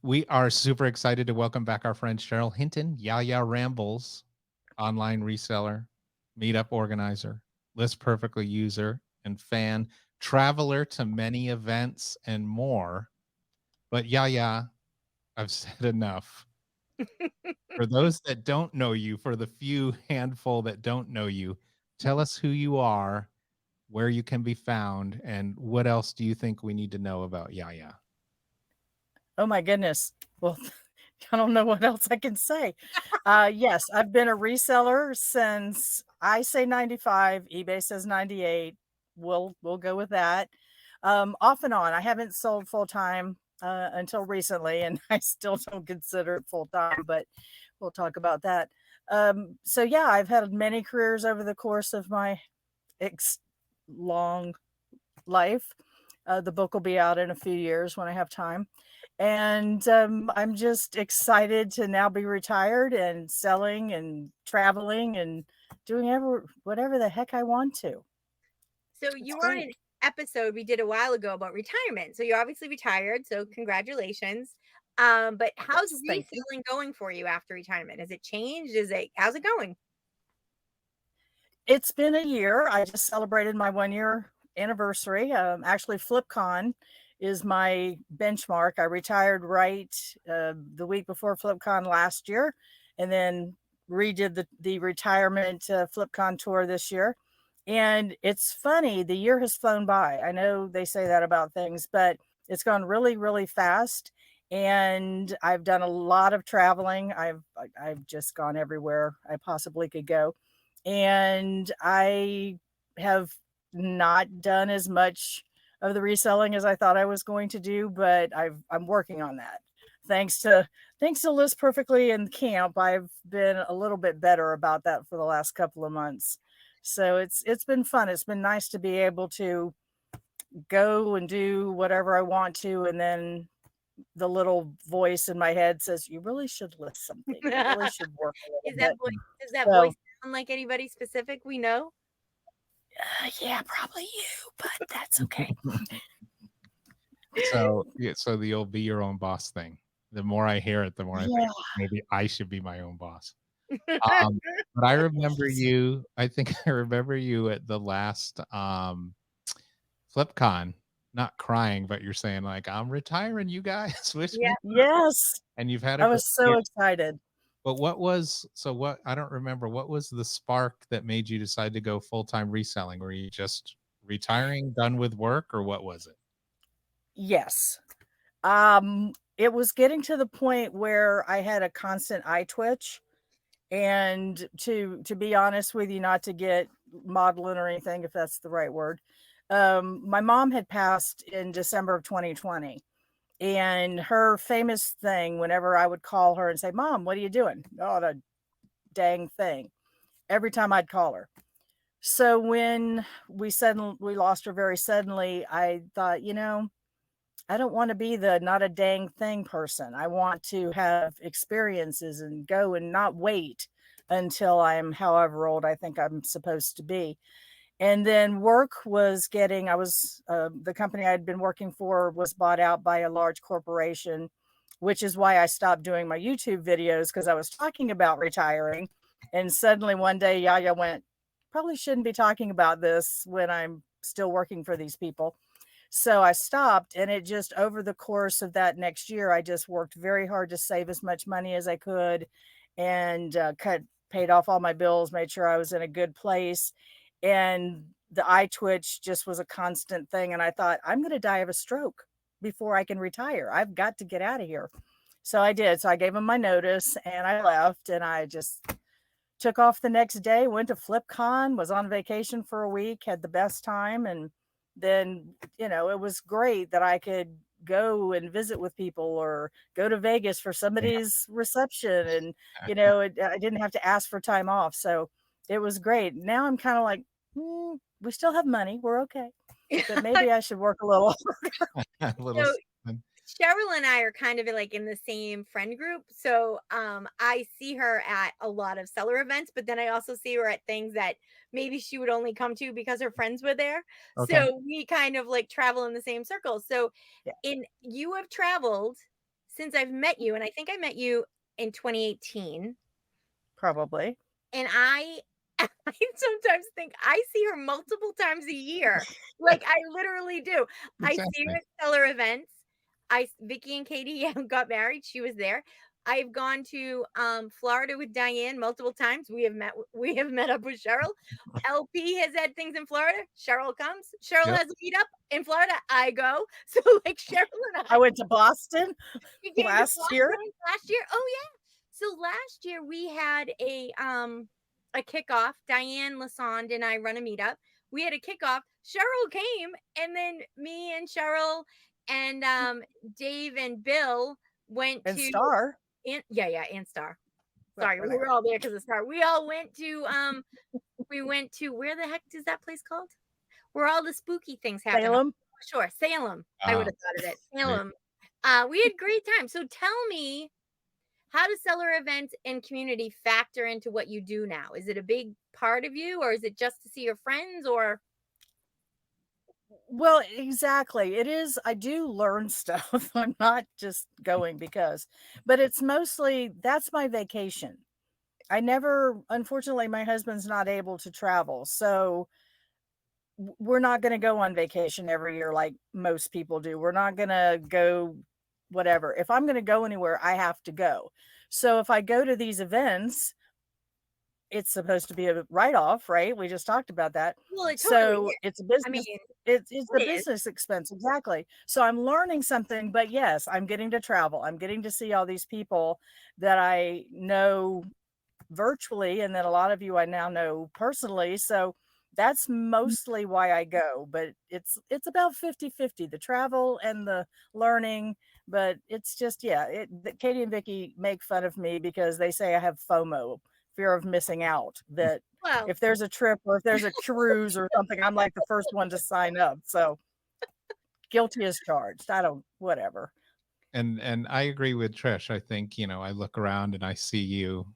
We are super excited to welcome back our friend Cheryl Hinton, Yaya Rambles, online reseller, meetup organizer, list perfectly user and fan, traveler to many events and more. But Yaya, I've said enough. For those that don't know you, for the few handful that don't know you, tell us who you are, where you can be found, and what else do you think we need to know about Yaya? Oh my goodness. Well, I don't know what else I can say. Yes, I've been a reseller since I say 95, eBay says 98. We'll go with that. Off and on. I haven't sold full time until recently, and I still don't consider it full time, but we'll talk about that. So yeah, I've had many careers over the course of my ex- long life. The book will be out in a few years when I have time. And I'm just excited to now be retired and selling and traveling and doing whatever the heck I want to. So It's you were on great. an episode we did a while ago about retirement. So you're obviously retired. So congratulations. But how's Yes, thank you. reselling going for you after retirement? Has it changed? How's it going? It's been a year. I just celebrated my 1 year anniversary. Actually, FlipCon is my benchmark. I retired right the week before FlipCon last year, and then redid the retirement FlipCon tour this year. And it's funny, the year has flown by. I know they say that about things, but it's gone really, really fast. And I've done a lot of traveling. I've just gone everywhere I possibly could go, and I have not done as much of the reselling as I thought I was going to do, but I'm working on that. Thanks to List Perfectly and camp, I've been a little bit better about that for the last couple of months. So it's been fun. It's been nice to be able to go and do whatever I want to, and then the little voice in my head says, "You really should list something. You really should work a little Is that bit." voice does that So voice sound like anybody specific we know? yeah, probably you, but that's okay. So, yeah, so the old be your own boss thing. The more I hear it, the more I think Yeah. maybe I should be my own boss. But I remember Yes. you, I think I remember you at the last FlipCon, not crying, but you're saying like, I'm retiring, you guys. Wish Yeah. me luck. Yes. And you've had a I great was year. so excited. But what I don't remember, what was the spark that made you decide to go full-time reselling? Were you just retiring, done with work, or what was it? Yes. It was getting to the point where I had a constant eye twitch, and to be honest with you, not to get maudlin or anything, if that's the right word, my mom had passed in December of 2020, and her famous thing whenever I would call her and say, "Mom, what are you doing?" "Oh, the dang thing," every time I'd call her. So when we lost her very suddenly, I thought, I don't want to be the not a dang thing person. I want to have experiences and go and not wait until I'm however old I think I'm supposed to be. And then work was getting, I was, the company I'd been working for was bought out by a large corporation, which is why I stopped doing my YouTube videos, because I was talking about retiring. And suddenly one day, Yaya went, "Probably shouldn't be talking about this when I'm still working for these people." So I stopped, and it just over the course of that next year, I just worked very hard to save as much money as I could, and paid off all my bills, made sure I was in a good place. And the eye twitch just was a constant thing. And I thought, I'm going to die of a stroke before I can retire. I've got to get out of here. So I did. So I gave him my notice and I left, and I just took off the next day, went to FlipCon, was on vacation for a week, had the best time. And then, it was great that I could go and visit with people or go to Vegas for somebody's reception. And, I didn't have to ask for time off. So it was great. Now I'm kind of like, we still have money. We're okay. But maybe I should work a little. A little So something. Cheryl and I are kind of like in the same friend group. So I see her at a lot of seller events, but then I also see her at things that maybe she would only come to because her friends were there. Okay. So we kind of like travel in the same circles. So Yeah. in you have traveled since I've met you, and I think I met you in 2018. Probably. And I sometimes think I see her multiple times a year. Like, I literally do. I see her Exactly. at seller events. Vicky and Katie got married. She was there. I've gone to Florida with Diane multiple times. We have met up with Cheryl. LP has had things in Florida. Cheryl comes. Cheryl Yep. has a meetup in Florida. I go. So like Cheryl and I went to Boston we came to last year. Boston last year. Oh yeah. So last year we had a kickoff. Diane Lassonde and I run a meetup. We had a kickoff. Cheryl came, and then me and Cheryl and Dave and Bill went And to Star. and Star. Well, Sorry, we whatever. were all there because of Star. We all went to where the heck is that place called? Where all the spooky things happen. Salem. Sure, Salem. I would have thought of it. Salem. We had great time. So tell me, how do seller events and community factor into what you do now? Is it a big part of you, or is it just to see your friends, or? Well, exactly. It is. I do learn stuff. I'm not just going because, but it's mostly that's my vacation. Unfortunately, my husband's not able to travel. So we're not going to go on vacation every year like most people do. We're not going to go whatever. If I'm going to go anywhere, I have to go. So if I go to these events, it's supposed to be a write-off, right? We just talked about that. Well, it totally So is. it's a I mean, business. It's a it is. business expense. Exactly. So I'm learning something, but yes, I'm getting to travel. I'm getting to see all these people that I know virtually, and then a lot of you I now know personally. So that's mostly why I go, but it's about 50-50, the travel and the learning. But it's just, Katie and Vicky make fun of me because they say I have FOMO, fear of missing out, that Well, if there's a trip or if there's a cruise or something, I'm like the first one to sign up. So guilty as charged. I don't, whatever. And I agree with Trish. I think, I look around and I see you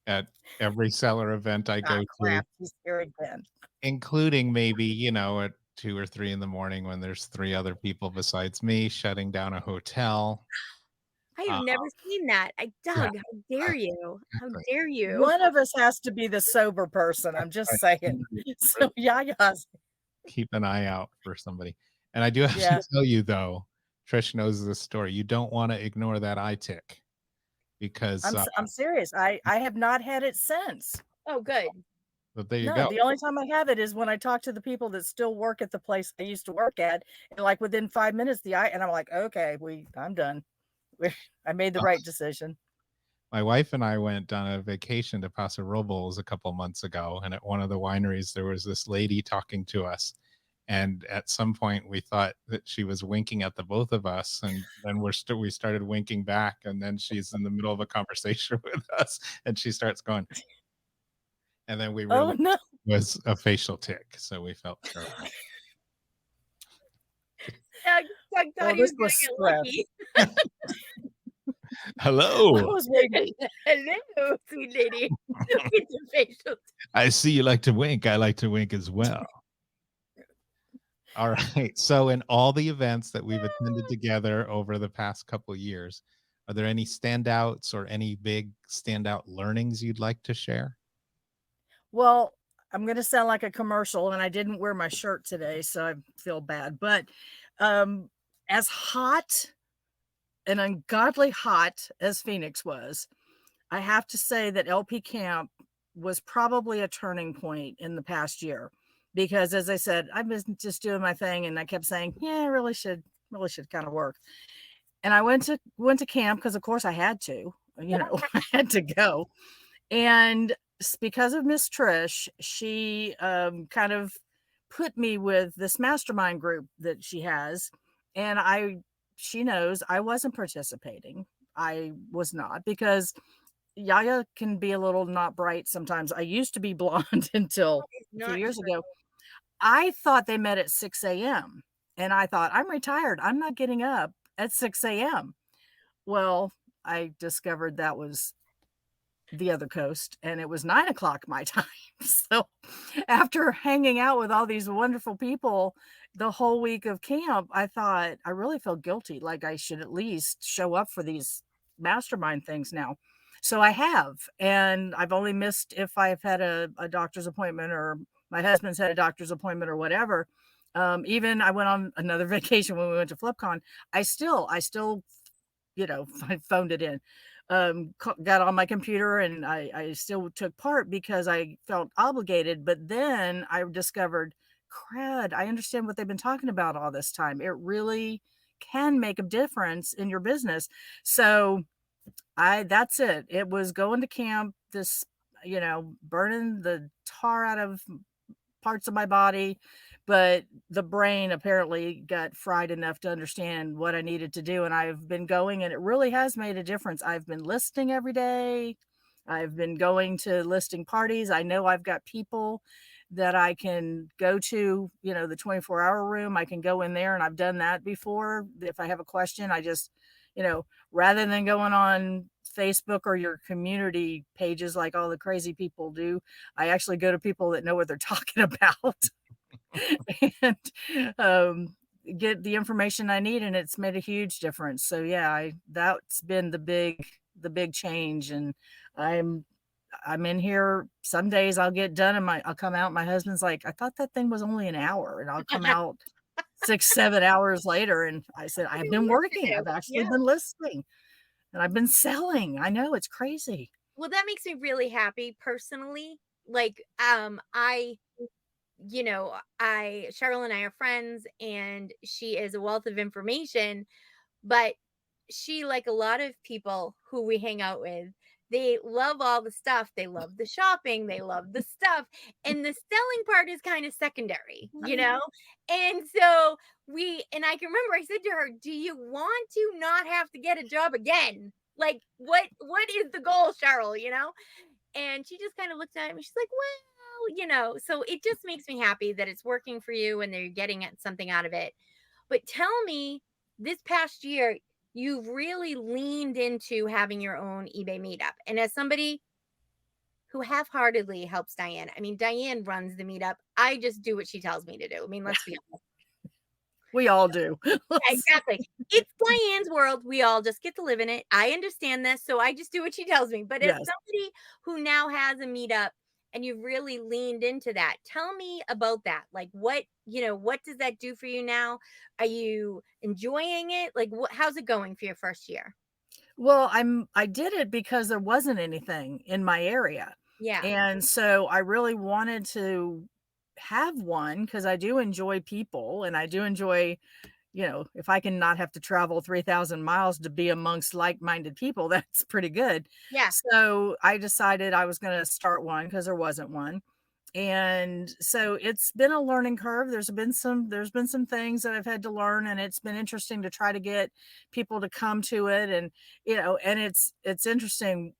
at every seller event I Ah, go to, crap. He's here again. including maybe, at 2 or 3 in the morning when there's 3 other people besides me shutting down a hotel. I have Uh, never seen that. yeah, Doug, how dare you? How exactly. dare you? One of us has to be the sober person. I'm just saying. So Yaya's. Keep an eye out for somebody. And I do have Yeah. to tell you though, Trish knows this story. You don't want to ignore that eye tick because I'm serious. I have not had it since. Oh, good. but there you No, go. the only time I have it is when I talk to the people that still work at the place I used to work at, and like within 5 minutes, and I'm like, okay, I'm done. I made the right decision. My wife and I went on a vacation to Paso Robles a couple months ago, and at one of the wineries, there was this lady talking to us. And at some point, we thought that she was winking at the both of us, and then we started winking back. And then she's in the middle of a conversation with us, and she starts going. And then we Oh realized no. it was a facial tick, so we felt terrible. Doug thought Well, he was this going was to get stress. lucky. I Hello. was waiting. Hello, sweet lady. With your facial. I see you like to wink. I like to wink as well. All right. So in all the events that we've attended together over the past couple of years, are there any standouts or any big standout learnings you'd like to share? Well, I'm going to sound like a commercial, and I didn't wear my shirt today, so I feel bad. But as hot and ungodly hot as Phoenix was, I have to say that LP Camp was probably a turning point in the past year, because as I said, I've been just doing my thing, and I kept saying, yeah, I really should kind of work. And I went to camp because of course I had to, I had to go. And because of Miss Trish, she kind of put me with this mastermind group that she has. And she knows I wasn't participating. I was not, because Yaya can be a little not bright sometimes. I used to be blonde until a few Not years true. ago. I thought they met at 6 a.m. And I thought, I'm retired. I'm not getting up at 6 a.m. Well, I discovered that was the other coast, and it was 9 o'clock my time. So after hanging out with all these wonderful people, the whole week of camp, I thought I really felt guilty. Like I should at least show up for these mastermind things now. So I have, and I've only missed if I've had a doctor's appointment or my husband's had a doctor's appointment or whatever. Even I went on another vacation when we went to FlipCon. I still, I phoned it in, got on my computer and I still took part because I felt obligated. But then I discovered, crud, I understand what they've been talking about all this time. It really can make a difference in your business. So that's it. It was going to camp, this, burning the tar out of parts of my body, but the brain apparently got fried enough to understand what I needed to do. And I've been going, and it really has made a difference. I've been listing every day. I've been going to listing parties. I know I've got people that I can go to, the 24-hour room. I can go in there, and I've done that before. If I have a question, I just, rather than going on Facebook or your community pages like all the crazy people do, I actually go to people that know what they're talking about and get the information I need, and it's made a huge difference. So yeah, that's been the big change. And I'm in here. Some days I'll get done and I'll come out. My husband's like, I thought that thing was only an hour, and I'll come out 6-7 hours later, and I said, I've been working. I've actually been listening. And I've been selling. I know, it's crazy. Well, that makes me really happy personally. Like, Cheryl and I are friends, and she is a wealth of information, but she, like a lot of people who we hang out with, they love all the stuff. They love the shopping. They love the stuff. And the selling part is kind of secondary, you know? And so and I can remember I said to her, do you want to not have to get a job again? Like, what is the goal, Cheryl, And she just kind of looked at me. She's like, well, so it just makes me happy that it's working for you and that you're getting something out of it. But tell me, this past year, you've really leaned into having your own eBay meetup. And as somebody who half-heartedly helps Diane, I mean, Diane runs the meetup. I just do what she tells me to do. I mean, let's be honest. We all do. Exactly. It's Diane's world. We all just get to live in it. I understand this, so I just do what she tells me. But as somebody who now has a meetup and you've really leaned into that, tell me about that. Like, what does that do for you now? Are you enjoying it? Like, how's it going for your first year? Well, I did it because there wasn't anything in my area. Yeah. And so I really wanted to have one because I do enjoy people, and I do enjoy, if I can not have to travel 3,000 miles to be amongst like-minded people, that's pretty good. Yeah. So I decided I was going to start one because there wasn't one. And so it's been a learning curve. There's been some things that I've had to learn, and it's been interesting to try to get people to come to it. And, and it's interesting,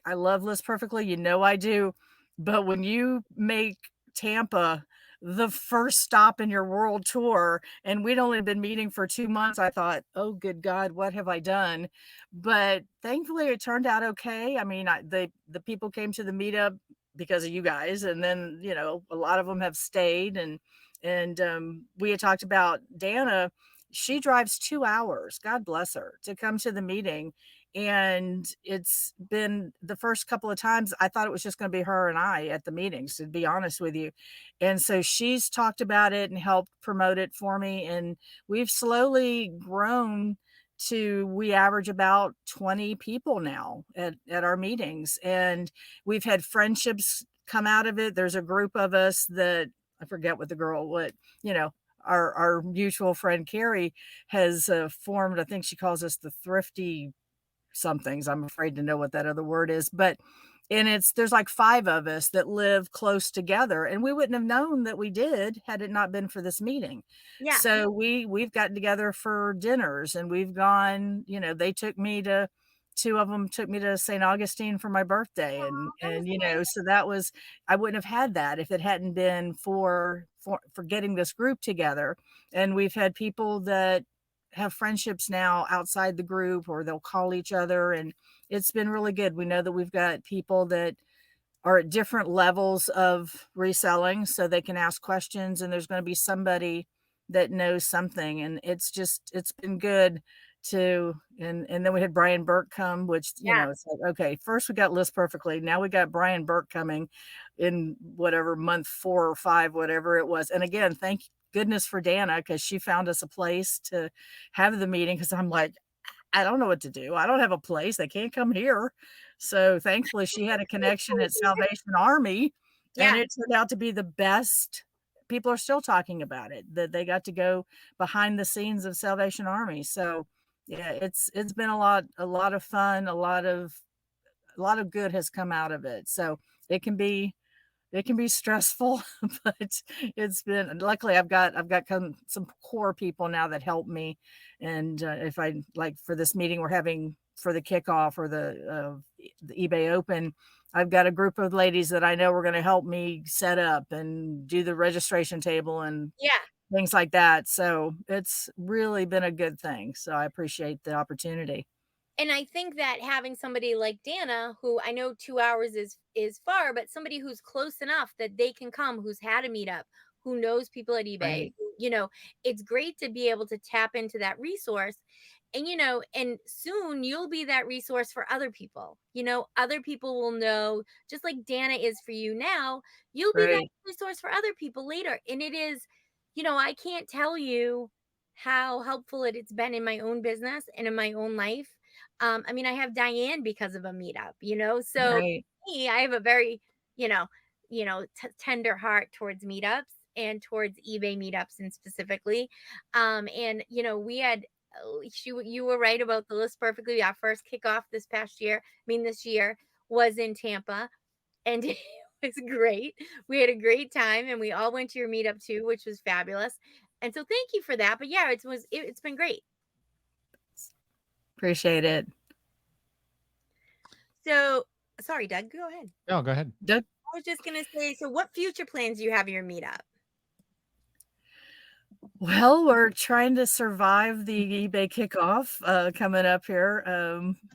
I love List Perfectly, I do. But when you make Tampa the first stop in your world tour, and we'd only been meeting for 2 months, I thought, oh, good God, what have I done? But thankfully it turned out okay. I mean, the people came to the meetup because of you guys. And then, a lot of them have stayed. And we had talked about Dana. She drives 2 hours, God bless her, to come to the meeting. And it's been the first couple of times I thought it was just going to be her and I at the meetings, to be honest with you. And so she's talked about it and helped promote it for me. And we've slowly grown to, we average about 20 people now at our meetings. And we've had friendships come out of it. There's a group of us that, I forget what the girl, our mutual friend Carrie has formed. I think she calls us the thrifty somethings. I'm afraid to know what that other word is, but there's like 5 of us that live close together, and we wouldn't have known that we did had it not been for this meeting. Yeah. So we've gotten together for dinners, and we've gone, they took me to, 2 of them took me to St. Augustine for my birthday. And so that was, I wouldn't have had that if it hadn't been for getting this group together. And we've had people that have friendships now outside the group, or they'll call each other, and it's been really good. We know that we've got people that are at different levels of reselling, so they can ask questions, and there's going to be somebody that knows something. And it's been good to, and then we had Brian Burke come, which, it's like, okay, first we got List Perfectly. Now we got Brian Burke coming in whatever month 4 or 5, whatever it was. And again, thank goodness for Dana, because she found us a place to have the meeting. Cause I'm like, I don't know what to do. I don't have a place. They can't come here. So thankfully she had a connection at Salvation Army, and it turned out to be the best. People are still talking about it, that they got to go behind the scenes of Salvation Army. So yeah, it's been a lot of fun. A lot of good has come out of it. So it can be stressful, but it's been, luckily I've got some core people now that help me. And if I, like for this meeting we're having for the kickoff or the eBay Open, I've got a group of ladies that I know are going to help me set up and do the registration table and things like that. So it's really been a good thing. So I appreciate the opportunity. And I think that having somebody like Dana, who I know 2 hours is far, but somebody who's close enough that they can come, who's had a meetup, who knows people at eBay, Right. it's great to be able to tap into that resource. And, and soon you'll be that resource for other people. Other people will know, just like Dana is for you now, you'll be that Right. resource for other people later. And it is, I can't tell you how helpful it's been in my own business and in my own life. I mean, I have Diane because of a meetup, so Right. me, I have a very, tender heart towards meetups and towards eBay meetups and specifically. And, we had, you were right about the List Perfectly. Our first kickoff this year was in Tampa, and it was great. We had a great time, and we all went to your meetup too, which was fabulous. And so thank you for that. But yeah, it's been great. Appreciate it. So, sorry, Doug, go ahead. No, go ahead. Doug? I was just going to say, so what future plans do you have in your meetup? Well, we're trying to survive the eBay kickoff coming up here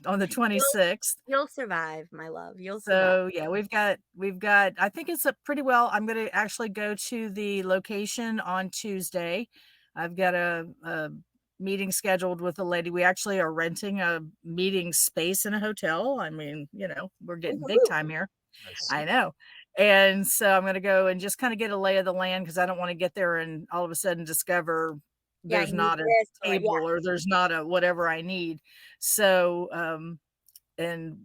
on the 26th. You'll survive, my love. You'll survive. So yeah, we've got, I think it's a pretty well, I'm going to actually go to the location on Tuesday. I've got a meeting scheduled with a lady. We actually are renting a meeting space in a hotel. I mean, we're getting big time here. I know. And so I'm going to go and just kind of get a lay of the land, because I don't want to get there and all of a sudden discover there's not a table or there's not a whatever I need. So, and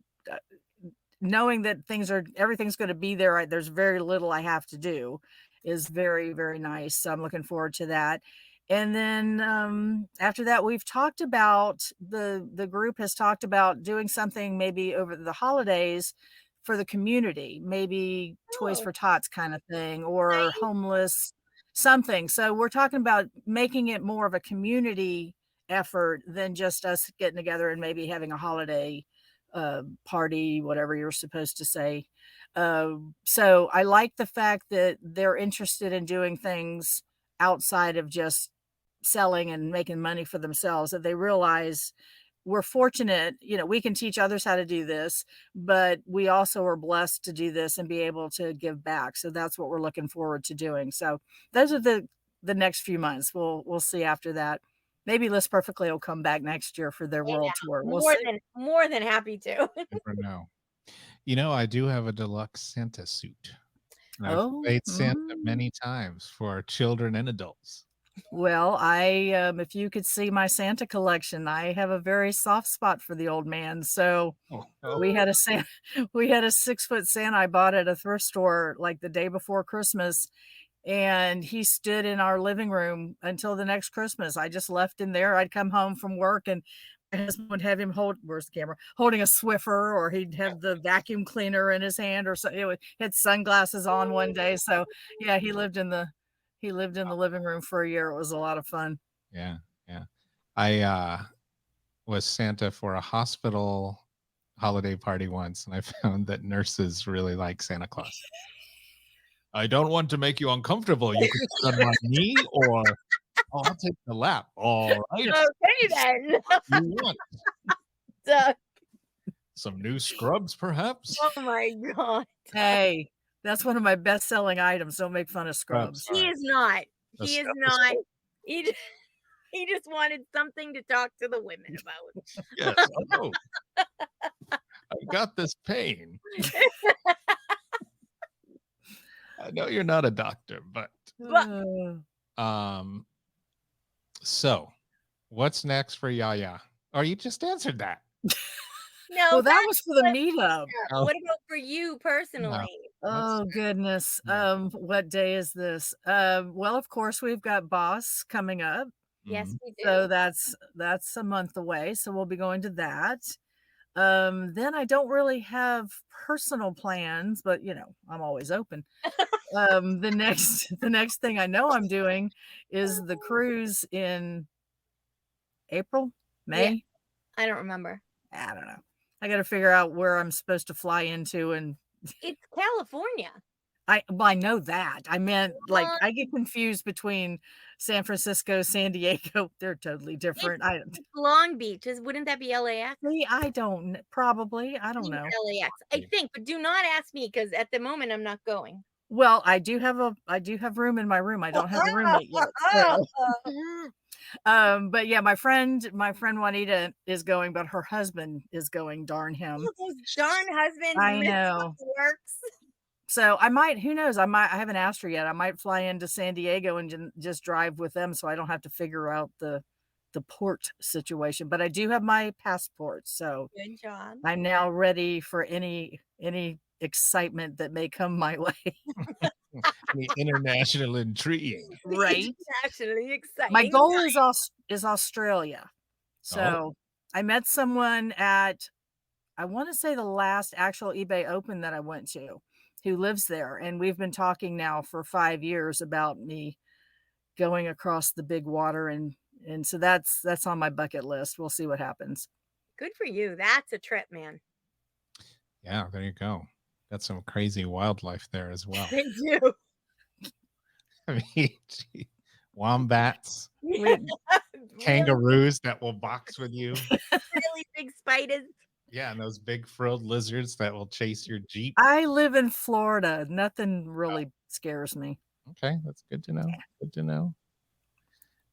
knowing that everything's going to be there, there's very little I have to do, is very, very nice. So I'm looking forward to that. And then after that, we've talked about, the group has talked about doing something maybe over the holidays for the community, maybe Toys for Tots kind of thing, or homeless something. So we're talking about making it more of a community effort than just us getting together and maybe having a holiday party, whatever you're supposed to say. So I like the fact that they're interested in doing things outside of just selling and making money for themselves, that they realize we're fortunate, we can teach others how to do this, but we also are blessed to do this and be able to give back. So that's what we're looking forward to doing. So those are the next few months. We'll see after that. Maybe List Perfectly will come back next year for their world tour. We'll see. More than happy to. Never know. I do have a deluxe Santa suit. And I've Oh, played Santa many times for children and adults. Well, if you could see my Santa collection, I have a very soft spot for the old man. So we had a 6-foot Santa I bought at a thrift store like the day before Christmas, and he stood in our living room until the next Christmas. I just left him there. I'd come home from work, and my husband would have him where's the camera, holding a Swiffer, or he'd have the vacuum cleaner in his hand, or something. He had sunglasses on one day. So yeah, he lived in the living room for a year. It was a lot of fun. Yeah. I was Santa for a hospital holiday party once, and I found that nurses really like Santa Claus. I don't want to make you uncomfortable. You can sit on my knee, or I'll take the lap. All right. Okay then. You want Doug. some new scrubs, perhaps? Oh my God. Hey, that's one of my best-selling items. Don't make fun of scrubs. He sorry. is not. A He is stethoscope? not. He just, he just wanted something to talk to the women about. Yes. Oh, I've got this pain. I know you're not a doctor, but Uh, so what's next for Yaya? Oh, you just answered that. No, well, that that's was for the what- meetup. Oh. What about for you personally? Oh goodness. Yeah. What day is this? Well, of course, we've got Boss coming up. Yes, Mhm. we do. So that's a month away. So we'll be going to that. Then I don't really have personal plans, but I'm always open. The next thing I know I'm doing is the cruise in April, May. I don't remember. I don't know. I got to figure out where I'm supposed to fly into, and It's California. I know that. I meant like Well, I get confused between San Francisco, San Diego. They're totally different. It's Long Beach. Wouldn't that be LAX? I don't probably. I don't Maybe know. LAX. I think, but do not ask me because at the moment I'm not going. Well, I do have room in my room. I don't have a roommate yet. So. But yeah, my friend Juanita is going, but her husband is going. Darn him. Those darn husbands. I miss know. what works. So I might, who knows? I haven't asked her yet. I might fly into San Diego and just drive with them so I don't have to figure out the port situation. But I do have my passport, so Good job. I'm now ready for any excitement that may come my way. The international intrigue. Right. Actually exciting. My goal is Australia. So I met someone at, I want to say the last actual eBay Open that I went to, who lives there. And we've been talking now for 5 years about me going across the big water. And so that's on my bucket list. We'll see what happens. Good for you. That's a trip, man. Yeah, there you go. Got some crazy wildlife there as well. They do. I mean, gee, wombats, Really kangaroos that will box with you. big spiders. Yeah, and those big frilled lizards that will chase your Jeep. I live in Florida. Nothing really scares me. Okay, that's good to know. Good to know.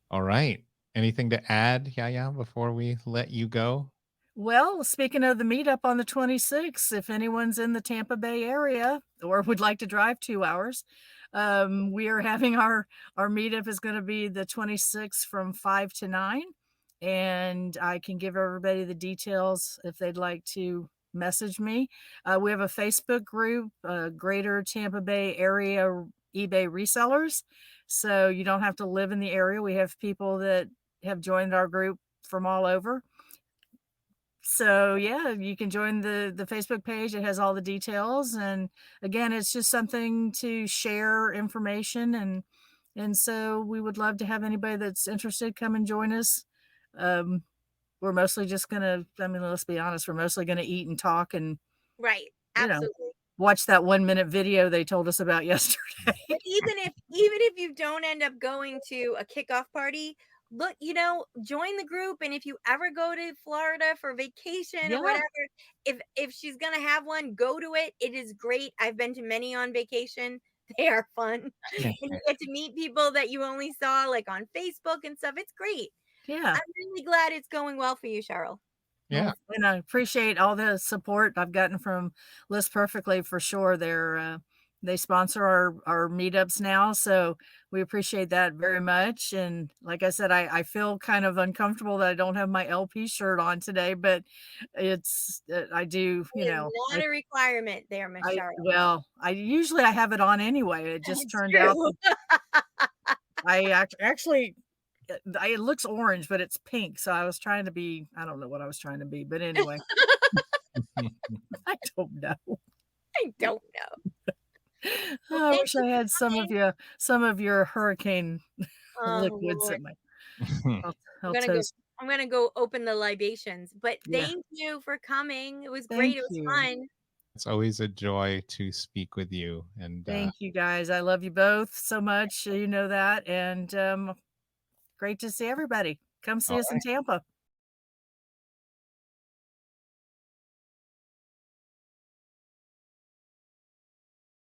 All right. Anything to add, Yaya, before we let you go? Well, speaking of the meetup on the 26th, if anyone's in the Tampa Bay area or would like to drive 2 hours, we are having our meetup is going to be the 26th from 5 to 9. And I can give everybody the details if they'd like to message me. We have a Facebook group, Greater Tampa Bay Area eBay Resellers. So you don't have to live in the area. We have people that have joined our group from all over. So yeah, you can join the Facebook page. It has all the details. And again, it's just something to share information. And so we would love to have anybody that's interested come and join us. We're mostly just gonna, let's be honest, we're mostly gonna eat and talk and Right. Absolutely. Watch that 1-minute video they told us about yesterday. But even if you don't end up going to a kickoff party, look, join the group. And if you ever go to Florida for vacation or whatever, if she's gonna have one, go to it. It is great. I've been to many on vacation. They are fun. And you get to meet people that you only saw like on Facebook and stuff. It's great. Yeah. I'm really glad it's going well for you, Cheryl. Yeah. Well, and I appreciate all the support I've gotten from List Perfectly for sure. They sponsor our meetups now, so we appreciate that very much. And like I said, I feel kind of uncomfortable that I don't have my LP shirt on today, but it's I do, Not a requirement there, Miss Cheryl. Well, I usually have it on anyway. It just turned out I actually. It looks orange, but it's pink. So I was trying to be, I don't know what I was trying to be, but anyway. I don't know. I wish I had some of your hurricane liquids at my I'm gonna go open the libations. But thank you for coming. It was great. It was fun. It's always a joy to speak with you. And thank you guys. I love you both so much. You know that. And great to see everybody. Come see us in Tampa.